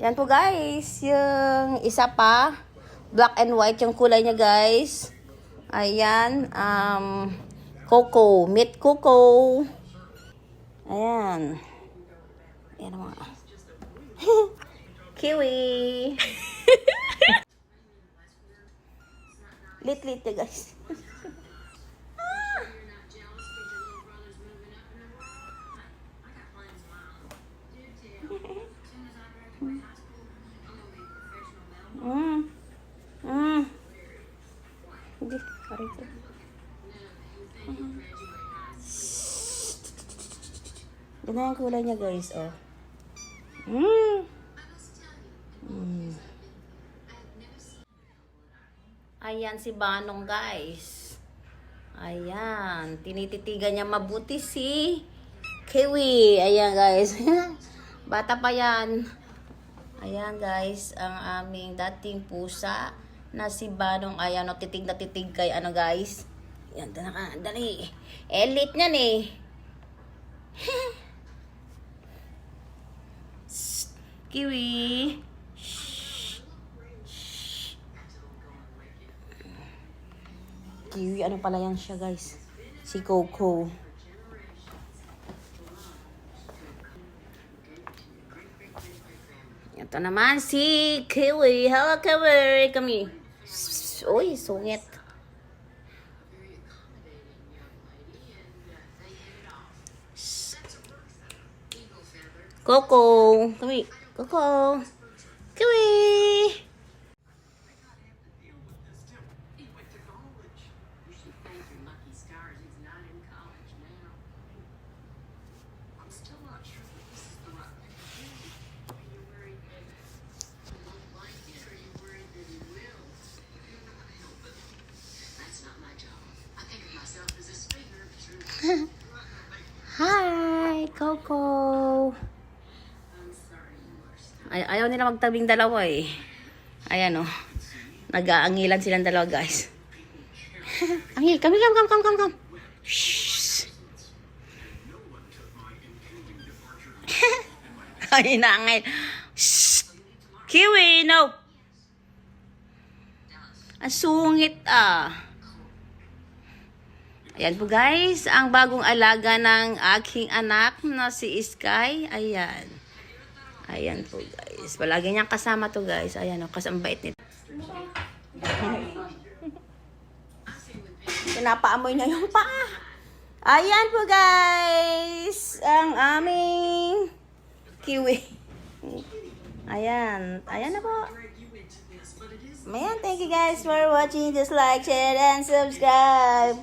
Yan po guys, yung isa pa, black and white yung kulay niya guys. Ayan, cocoa, meat cocoa. Ayan. Ayan mga. Kiwi. Lit-lit ya guys. Hindi, karito. Ganda yung kulay niya guys, oh. Ayan si Banong guys. Ayan, tinititigan niya mabuti si Kiwi. Ayan guys. Bata pa yan. Ayan guys, ang aming dating pusa na si Banong. Ayan, o, titig na titig kay ano guys. Ayan, dali. Elite niyan eh. Kiwi. Kiwi, ano pala yan siya guys? Si Coco. Ito naman si Kiwi. Hello Kiwi, kami. Uy, sungit. Coco. Kami. Coco. Kiwi. Hi, Coco. Ayaw nila magtabing dalawa eh. Ayan o. Nag-aangilan silang dalawa guys. Angil, come. Shhh. Ay, naangil. Shhh. Kiwi, no. Ang sungit ah. Ayan po guys, ang bagong alaga ng aking anak na si Sky. Ayan. Ayan po guys. Palagi niyang kasama to guys. Ayan o, kasi ang bait nito. Pinapaamoy niya yung paa. Ayan po guys, ang aming Kiwi. Ayan. Ayan na po. Ayan, thank you guys for watching. Just like, share, and subscribe.